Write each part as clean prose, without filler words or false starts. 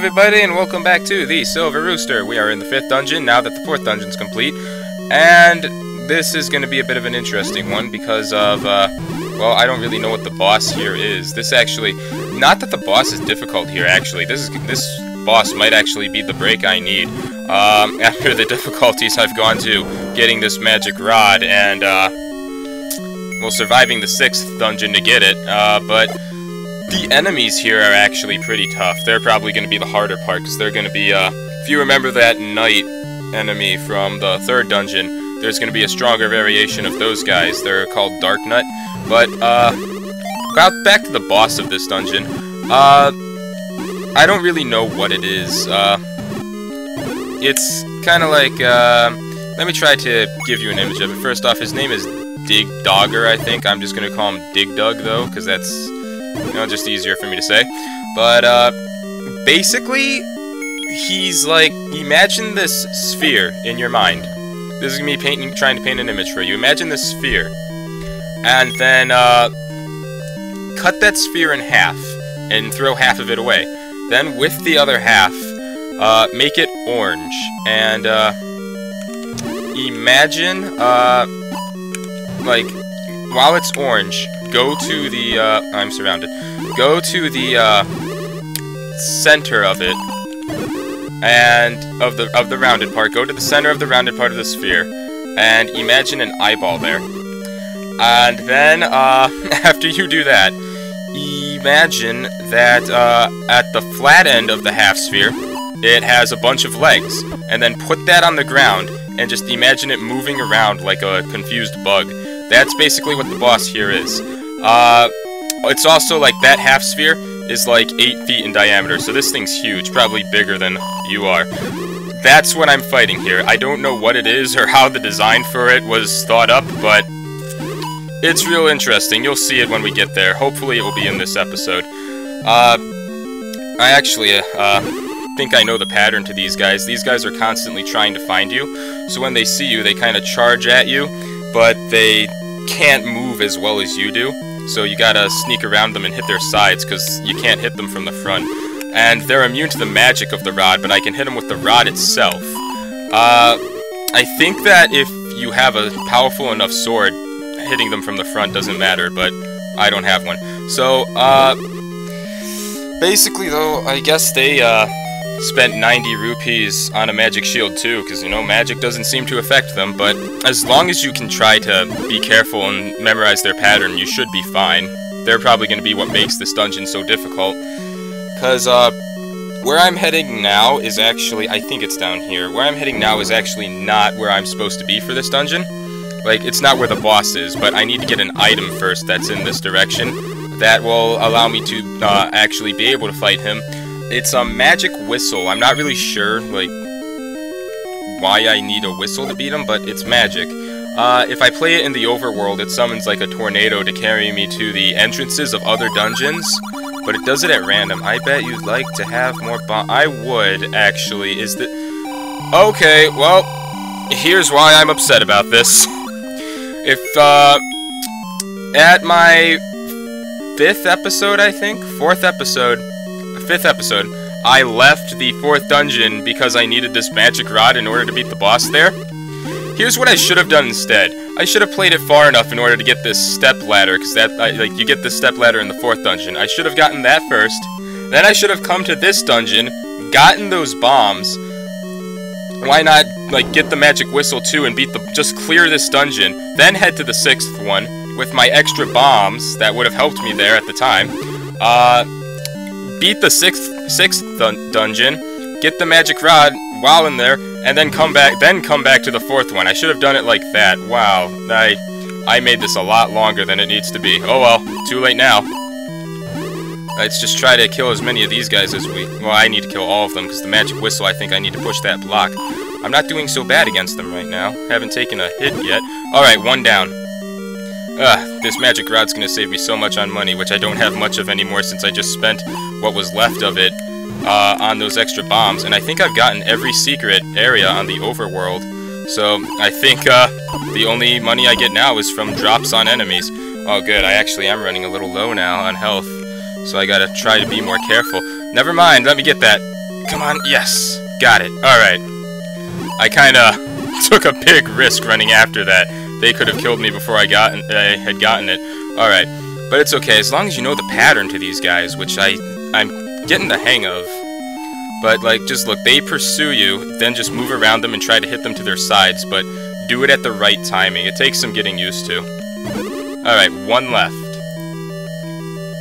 everybody, and welcome back to the Silver Rooster. We are in the 5th dungeon, now that the 4th dungeon's complete. And this is going to be a bit of an interesting one because of, well, I don't really know what the boss here is. This actually, not that the boss is difficult here, actually. This boss might actually be the break I need. After the difficulties I've gone to getting this magic rod and, well, surviving the 6th dungeon to get it, but the enemies here are actually pretty tough. They're probably going to be the harder part, because they're going to be, if you remember that knight enemy from the 3rd dungeon, there's going to be a stronger variation of those guys. They're called Dark Nut. But, back to the boss of this dungeon. I don't really know what it is. It's kind of like, let me try to give you an image of it. First off, his name is Digdogger, I think. I'm just going to call him Digdug, though, because that's, you know, just easier for me to say. But, basically, he's like, imagine this sphere in your mind. This is going to be trying to paint an image for you. Imagine this sphere. And then, cut that sphere in half, and throw half of it away. Then, with the other half, make it orange. And, imagine, like, while it's orange, go to the, I'm surrounded. Go to the, center of it, and, of the rounded part. Go to the center of the rounded part of the sphere, and imagine an eyeball there. And then, after you do that, imagine that, at the flat end of the half sphere, it has a bunch of legs. And then put that on the ground, and just imagine it moving around like a confused bug. That's basically what the boss here is. It's also like that half sphere is like 8 feet in diameter, so this thing's huge, probably bigger than you are. That's what I'm fighting here. I don't know what it is or how the design for it was thought up, but it's real interesting. You'll see it when we get there. Hopefully it will be in this episode. I actually think I know the pattern to these guys. These guys are constantly trying to find you, so when they see you, they kind of charge at you, but they can't move as well as you do. So you gotta sneak around them and hit their sides, because you can't hit them from the front. And they're immune to the magic of the rod, but I can hit them with the rod itself. I think that if you have a powerful enough sword, hitting them from the front doesn't matter, but I don't have one. So, basically though, I guess they, spent 90 rupees on a magic shield too, because, you know, magic doesn't seem to affect them, but as long as you can try to be careful and memorize their pattern, you should be fine. They're probably going to be what makes this dungeon so difficult, because, where I'm heading now is actually, I think it's down here, where I'm heading now is actually not where I'm supposed to be for this dungeon. Like, it's not where the boss is, but I need to get an item first that's in this direction that will allow me to, actually be able to fight him. It's a magic whistle. I'm not really sure, like, why I need a whistle to beat him, but it's magic. If I play it in the overworld, it summons, like, a tornado to carry me to the entrances of other dungeons, but it does it at random. I bet you'd like to have more I would, actually. Is that... Okay, well, here's why I'm upset about this. If, at my 5th episode, I think? 4th episode... 5th episode, I left the 4th dungeon because I needed this magic rod in order to beat the boss there. Here's what I should have done instead. I should have played it far enough in order to get this step ladder, because that, like, you get this step ladder in the 4th dungeon. I should have gotten that first. Then I should have come to this dungeon, gotten those bombs. Why not, like, get the magic whistle too and just clear this dungeon, then head to the 6th one with my extra bombs that would have helped me there at the time. Beat the 6th dungeon, get the magic rod while in there, and then come back to the 4th one. I should have done it like that. Wow, I made this a lot longer than it needs to be. Oh well, too late now. Let's just try to kill as many of these guys as well, I need to kill all of them, because the magic whistle, I think I need to push that block. I'm not doing so bad against them right now. Haven't taken a hit yet. Alright, one down. This magic rod's gonna save me so much on money, which I don't have much of anymore since I just spent what was left of it on those extra bombs, and I think I've gotten every secret area on the overworld. So I think the only money I get now is from drops on enemies. Oh good, I actually am running a little low now on health, so I gotta try to be more careful. Never mind, let me get that. Come on, yes! Got it. Alright. I kinda took a big risk running after that. They could have killed me before I had gotten it. Alright. But it's okay, as long as you know the pattern to these guys, which I'm getting the hang of. But, like, just look, they pursue you, then just move around them and try to hit them to their sides, but do it at the right timing. It takes some getting used to. Alright, one left.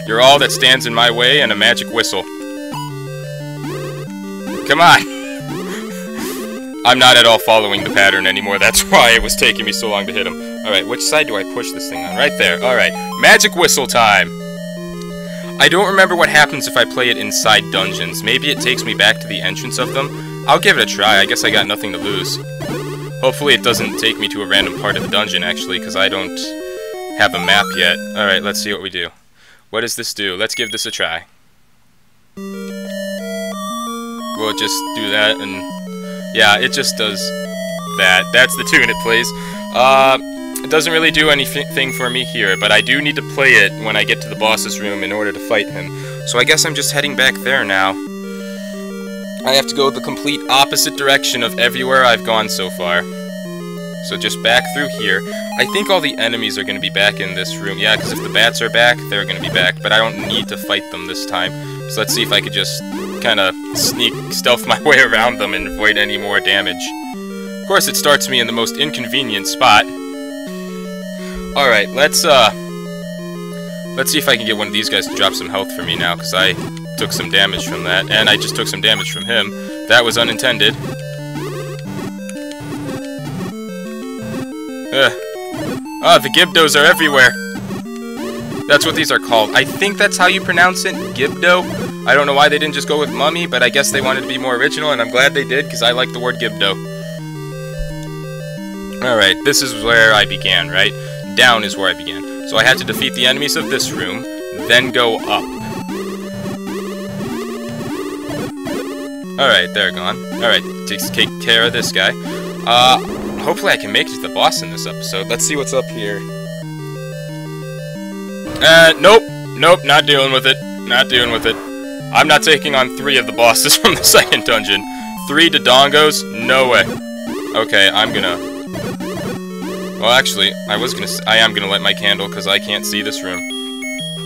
You're all that stands in my way, and a magic whistle. Come on! I'm not at all following the pattern anymore, that's why it was taking me so long to hit him. Alright, which side do I push this thing on? Right there, alright. Magic whistle time! I don't remember what happens if I play it inside dungeons. Maybe it takes me back to the entrance of them. I'll give it a try, I guess I got nothing to lose. Hopefully it doesn't take me to a random part of the dungeon, actually, because I don't have a map yet. Alright, let's see what we do. What does this do? Let's give this a try. We'll just do that, and yeah, it just does that. That's the tune it plays. It doesn't really do anything for me here, but I do need to play it when I get to the boss's room in order to fight him. So I guess I'm just heading back there now. I have to go the complete opposite direction of everywhere I've gone so far. So just back through here. I think all the enemies are going to be back in this room. Yeah, because if the bats are back, they're going to be back. But I don't need to fight them this time. So let's see if I could just kind of stealth my way around them and avoid any more damage. Of course, it starts me in the most inconvenient spot. Alright, let's see if I can get one of these guys to drop some health for me now, because I took some damage from that, and I just took some damage from him. That was unintended. The Gibdos are everywhere. That's what these are called. I think that's how you pronounce it, Gibdo. I don't know why they didn't just go with Mummy, but I guess they wanted to be more original, and I'm glad they did, because I like the word Gibdo. Alright, this is where I began, right? Down is where I began. So I had to defeat the enemies of this room, then go up. Alright, they're gone. Alright, take care of this guy. Hopefully I can make it to the boss in this episode. Let's see what's up here. Nope. Nope, not dealing with it. Not dealing with it. I'm not taking on 3 of the bosses from the second dungeon. 3 Digdogers? No way. Okay, I'm gonna... Well, actually, I am gonna light my candle, because I can't see this room.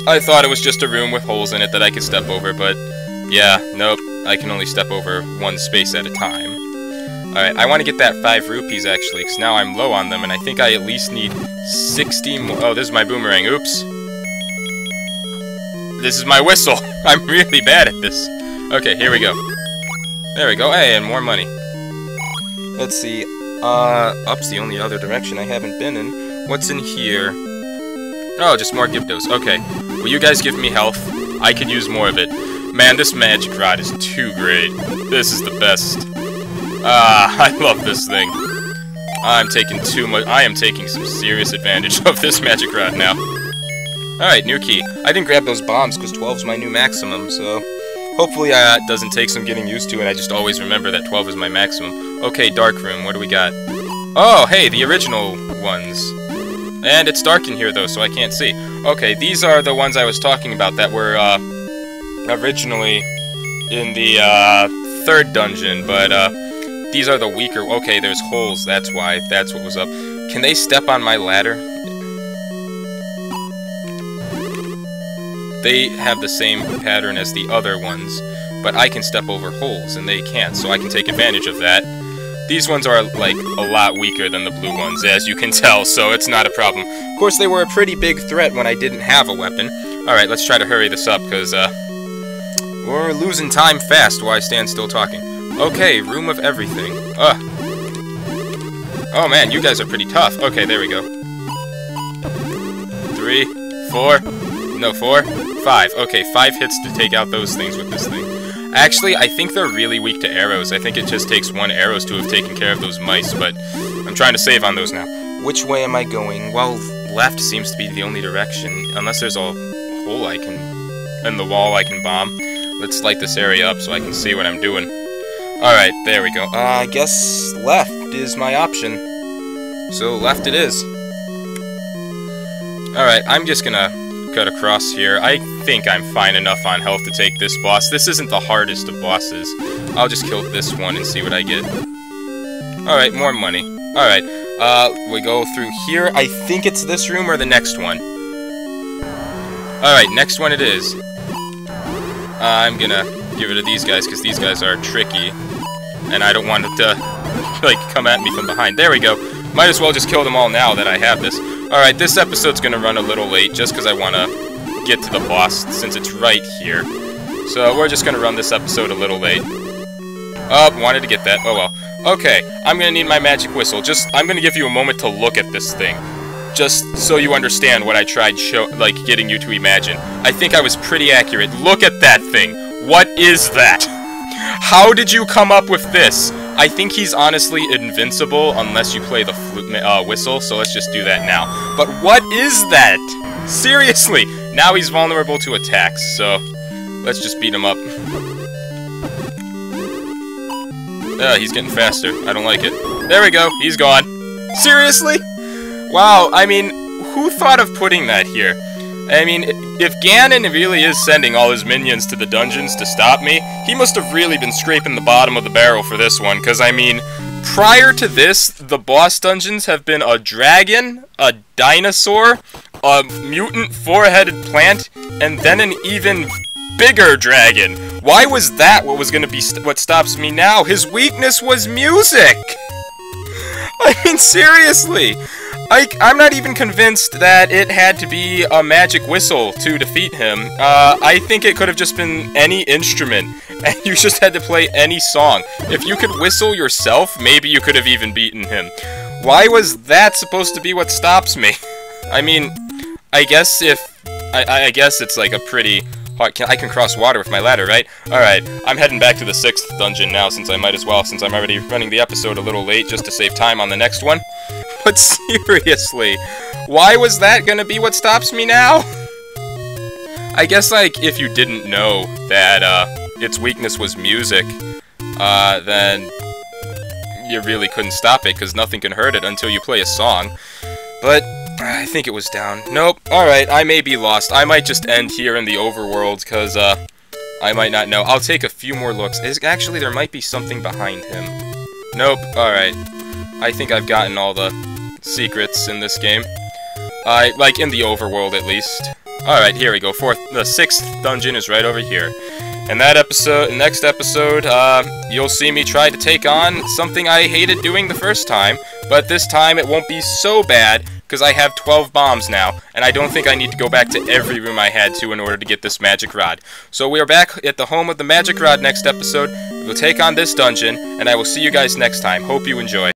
I thought it was just a room with holes in it that I could step over, but... Yeah, nope. I can only step over 1 space at a time. Alright, I want to get that 5 rupees, actually, because now I'm low on them, and I think I at least need 60 more... Oh, this is my boomerang. Oops. This is my whistle. I'm really bad at this. Okay, here we go. There we go. Hey, and more money. Let's see. Up's the only other direction I haven't been in. What's in here? Oh, just more Gibdos. Okay. Will you guys give me health? I could use more of it. Man, this magic rod is too great. This is the best. I love this thing. I am taking some serious advantage of this magic rod now. Alright, new key. I didn't grab those bombs because 12 is my new maximum, so... Hopefully it doesn't take some getting used to, and I just always remember that 12 is my maximum. Okay, dark room, what do we got? Oh, hey, the original ones. And it's dark in here, though, so I can't see. Okay, these are the ones I was talking about that were, originally in the, 3rd dungeon, but, these are the weaker... Okay, there's holes, that's why. That's what was up. Can they step on my ladder? They have the same pattern as the other ones, but I can step over holes, and they can't, so I can take advantage of that. These ones are, like, a lot weaker than the blue ones, as you can tell, so it's not a problem. Of course, they were a pretty big threat when I didn't have a weapon. Alright, let's try to hurry this up, because, we're losing time fast while I stand still talking. Okay, room of everything. Oh man, you guys are pretty tough. Okay, there we go. 3, 4, no, 4, 5. Okay, 5 hits to take out those things with this thing. Actually, I think they're really weak to arrows. I think it just takes 1 arrows to have taken care of those mice, but I'm trying to save on those now. Which way am I going? Well, left seems to be the only direction, unless there's a hole I can... in the wall I can bomb. Let's light this area up so I can see what I'm doing. Alright, there we go. I guess left is my option. So left it is. Alright, I'm just gonna cut across here. I think I'm fine enough on health to take this boss. This isn't the hardest of bosses. I'll just kill this one and see what I get. Alright, more money. Alright, we go through here. I think it's this room or the next one. Alright, next one it is. I'm gonna get rid of these guys, because these guys are tricky. And I don't want it to, like, come at me from behind. There we go. Might as well just kill them all now that I have this. Alright, this episode's gonna run a little late, just because I want to get to the boss, since it's right here. So, we're just gonna run this episode a little late. Oh, wanted to get that. Oh well. Okay, I'm gonna need my magic whistle. I'm gonna give you a moment to look at this thing. Just so you understand what I tried getting you to imagine. I think I was pretty accurate. Look at that thing. What is that? How did you come up with this? I think he's honestly invincible unless you play the whistle, so let's just do that now. But what is that? Seriously! Now he's vulnerable to attacks, so let's just beat him up. He's getting faster. I don't like it. There we go. He's gone. Seriously? Wow, I mean, who thought of putting that here? I mean, if Ganon really is sending all his minions to the dungeons to stop me, he must have really been scraping the bottom of the barrel for this one, because, I mean, prior to this, the boss dungeons have been a dragon, a dinosaur, a mutant four-headed plant, and then an even bigger dragon. Why was that what was gonna be what stops me now? His weakness was music! I mean, seriously! I'm not even convinced that it had to be a magic whistle to defeat him. I think it could have just been any instrument, and you just had to play any song. If you could whistle yourself, maybe you could have even beaten him. Why was that supposed to be what stops me? I mean, I guess I guess it's like a pretty hard... I can cross water with my ladder, right? Alright, I'm heading back to the 6th dungeon now, since I might as well, since I'm already running the episode a little late, just to save time on the next one. But seriously, why was that gonna be what stops me now? I guess, like, if you didn't know that, its weakness was music, then you really couldn't stop it, because nothing can hurt it until you play a song. But I think it was down. Nope. Alright, I may be lost. I might just end here in the overworld, because, I might not know. I'll take a few more looks. Actually, there might be something behind him. Nope. Alright. I think I've gotten all the secrets in this game. Like, in the overworld, at least. Alright, here we go. The 6th dungeon is right over here. In that next episode, you'll see me try to take on something I hated doing the first time, but this time it won't be so bad, because I have 12 bombs now, and I don't think I need to go back to every room I had to in order to get this magic rod. So we are back at the home of the magic rod next episode. We'll take on this dungeon, and I will see you guys next time. Hope you enjoy.